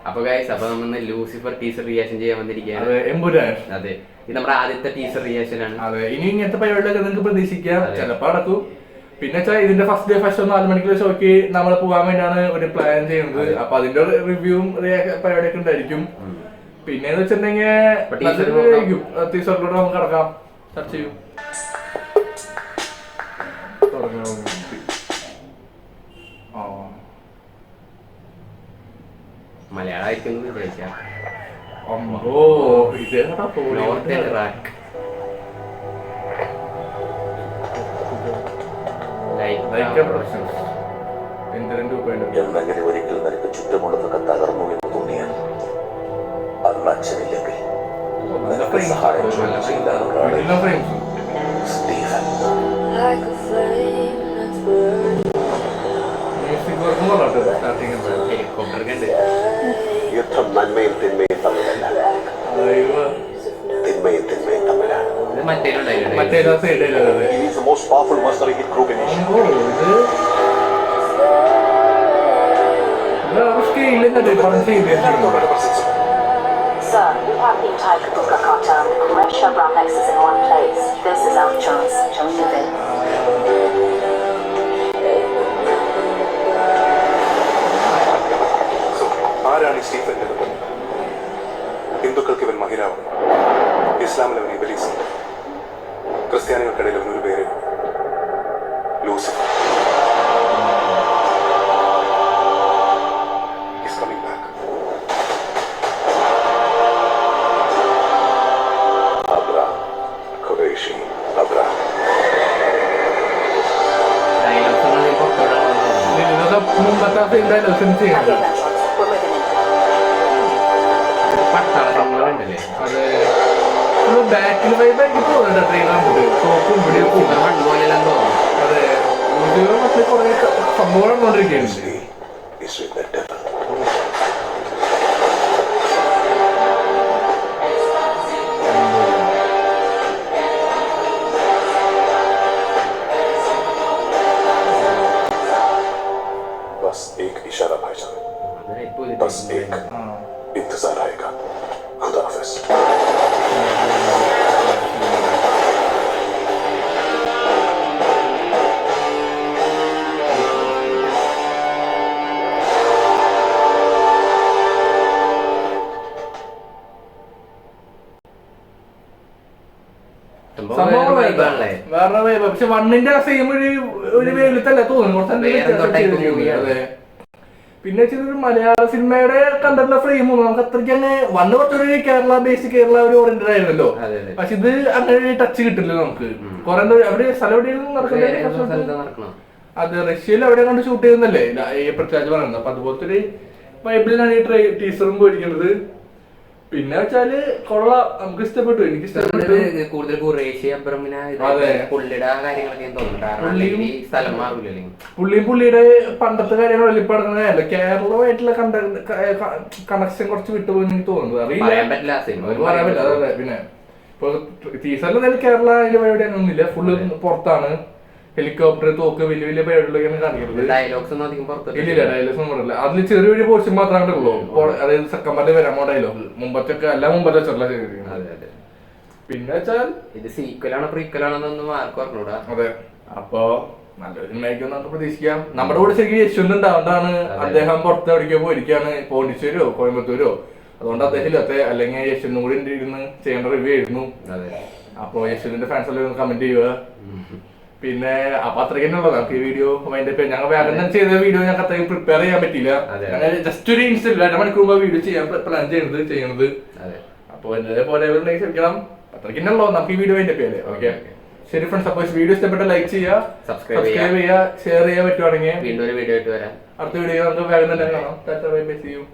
അപ്പൊ ഗൈസ് അപ്പൊ നമ്മൾ ലൂസിഫർ ടീസർ റിയാക്ഷൻ ചെയ്യാൻ വന്നിരിക്കുകയാണ്. അതെ, ഇത് നമ്മുടെ ആദ്യത്തെ ടീസർ റിയാക്ഷൻ ആണ്. അതെ, ഇനി ഇങ്ങനത്തെ പരിപാടികളൊക്കെ നിങ്ങൾക്ക് പ്രതീക്ഷിക്കാം. ചിലപ്പോ നടക്കും. പിന്നെ ഇതിന്റെ ഫസ്റ്റ് ഡേ ഫസ്റ്റ് 4 മണിക്കുള്ള ഷോക്ക് നമ്മൾ പോകാൻ വേണ്ടിയാണ് ഒരു പ്ലാൻ ചെയ്യുന്നത്. അപ്പൊ അതിന്റെ റിവ്യൂവും പരിപാടിയൊക്കെ ഉണ്ടായിരിക്കും. പിന്നെ വെച്ചിട്ടുണ്ടെങ്കിൽ ടീച്ചറിലൂടെ നമുക്ക് കിടക്കാം, ചർച്ച ചെയ്യും. മലയാളമായിരിക്കും വിചാരിക്കാം. എന്നങ്ങനെ ഒരിക്കൽ നിനക്ക് ചുറ്റുമുള്ളതൊക്കെ തകർന്നു എന്ന് തോന്നിയാൽ അന്ന് അച്ഛനില്ലെങ്കിൽ നിനക്ക് സഹായം ചോദിച്ചില്ല സ്റ്റീഫൻ. യുദ്ധം നന്മയും തിന്മയും തമ്മിലല്ല, തിന്മയും തിന്മയും തമ്മിലാണ്. Sir, we have the entire Kabuka cartel and the correct showground nexus in one place. This is our chance. Shall we move in? ആരാണ് സ്റ്റീഫൻ? ഹിന്ദുക്കൾക്ക് ഇവൻ മഹിരാവ്, ഇസ്ലാമിൽ അവൻ ഇബലീസ്, ക്രിസ്ത്യാനികൾക്കിടയിൽ അവനൊരു പേര് Lucifer. He's coming back. Abra, Qureshi, Abra. മുമ്പത്തെ Have your gunshots. We're moving in. അതെ, ബാക്കിൽ വൈബാക്കി പോകുന്നുണ്ട് ട്രെയിനാകുമ്പോൾ സോപ്പും പിടിയും. അതെ, മറ്റേ കുറെ സംഭവം കൊണ്ടിരിക്കുകയാണ്. Is with the devil. बस एक इशारा भाईजान, बस एक इंतजार आएगा. खुदा हाफिज. വേറെ വൈബ്. പക്ഷെ വണ്ണിന്റെ സെയിം ഒരു വെയിലത്തല്ല തോന്നുന്നു. അതെ, പിന്നെ വെച്ചൊരു മലയാള സിനിമയുടെ കണ്ടിട്ടുള്ള ഫ്രെയിമും നമുക്ക് അത്രയ്ക്ക് അങ്ങ് വണ്ണ് കുറച്ചൊരു കേരള ബേസിക് കേരള ഒരു ഓറിയന്റഡ് ആയിരുന്നല്ലോ. പക്ഷെ ഇത് അങ്ങനെ ടച്ച് കിട്ടില്ല നമുക്ക്. കുറെ അവിടെ സ്ഥലം എവിടെയും നടക്കുന്നത്. അത് റഷ്യയിൽ എവിടെ കൊണ്ട് ഷൂട്ട് ചെയ്യുന്നല്ലേ പൃഥ്വിരാജ് പറയുന്നത്. അപ്പൊ അതുപോലത്തെ ഒരു വൈബിലാണ് ഈ ടീസറും പോയിരിക്കുന്നത്. പിന്നെ വെച്ചാല് കൊള്ളാം, നമുക്ക് ഇഷ്ടപ്പെട്ടു. എനിക്ക് ഇഷ്ടപ്പെട്ടു കൂടുതൽ പുള്ളിയും പുള്ളിയുടെ പണ്ടത്തെ കാര്യങ്ങൾ ഇപ്പൊ നടക്കുന്നതല്ല. കേരളമായിട്ടുള്ള കണക്ഷൻ കുറച്ച് വിട്ടുപോയി എനിക്ക് തോന്നുന്നത്. പറയാൻ പറ്റില്ല. അതെ, പിന്നെ ഇപ്പൊ ടീച്ചറിൽ എന്തായാലും കേരള അതിന്റെ പരിപാടി ഒന്നുമില്ല. ഫുള്ള് പുറത്താണ്. ഹെലികോപ്റ്റർ, തോക്ക്, വലിയ വലിയ പരിപാടികളൊക്കെയാണ് കാണിക്കുന്നത്. ഡയലോഗ്സ് ഒന്നും ഇല്ലില്ല, ഡയലോഗ്സ് ഒന്നും പറയില്ല. അതിൽ ചെറിയൊരു പോർഷൻ മാത്രമേ ഉള്ളൂ. അതായത് സെക്കൻഡ് പാർട്ടിൽ വരാമോ ഡയലോഗ്. മുമ്പത്തൊക്കെ എല്ലാം മുമ്പത്തെ വെച്ചിട്ടുള്ള ചെയ്തിരിക്കുന്നത്. പിന്നെ വെച്ചാൽ ഇത് സീക്വലാണോ പ്രീക്വലാണോന്നൊന്നും ആർക്കും അറിഞ്ഞൂടാ. അതെ, അപ്പൊ നല്ലൊരു സിനിമയായിരിക്കും നമുക്ക് പ്രതീക്ഷിക്കാം. നമ്മുടെ കൂടെ ശരിക്കും യശ്വന്ത് ഉണ്ടാവുന്നതാണ്. അദ്ദേഹം പുറത്ത് എവിടേക്കോ പോയിരിക്കാണ്, പോണ്ടിച്ചേരിയോ കോയമ്പത്തൂരോ. അതുകൊണ്ട് അദ്ദേഹം ഇല്ലാത്ത, അല്ലെങ്കിൽ യശ്വന്തും കൂടി ഇരുന്ന് ചെയ്യേണ്ട റിവ്യൂ ആയിരുന്നു. അപ്പൊ യശ്വന്തിന്റെ ഫാൻസ് എല്ലാം കമന്റ് ചെയ്യുക. പിന്നെ അപ്പൊ അത്രയ്ക്ക് തന്നെ ഉള്ളത് നമുക്ക് ഈ വീഡിയോ. ഞങ്ങൾ വേഗം ചെയ്ത വീഡിയോ ഞങ്ങൾക്ക് അത്രയും പ്രിപ്പയർ ചെയ്യാൻ പറ്റിയില്ല. ജസ്റ്റ് ഒരു ഇൻസ്റ്റന്റ് 2 മണിക്കൂർ മുമ്പ് വീഡിയോ ചെയ്യാൻ പ്ലാൻ ചെയ്യുന്നത്. അപ്പൊ എന്നെ പോലെ ക്ഷമിക്കണം. അത്രയ്ക്ക് തന്നെ ഉള്ളൂ നമുക്ക് ഈ വീഡിയോ അതിന്റെ പേര്. ഓക്കെ, ശരി ഫ്രണ്ട്സ്. അപ്പൊ വീഡിയോ ഇഷ്ടപ്പെട്ട ലൈക്ക് ചെയ്യുക, സബ്സ്ക്രൈബ് ചെയ്യുക, ഷെയർ ചെയ്യാൻ പറ്റുവാണെങ്കിൽ വീണ്ടും ഒരു വീഡിയോ ആയിട്ട് വരാം. അടുത്ത വീഡിയോ നമുക്ക് വേഗം തന്നെ കാണാം. Tata, bye bye, see U.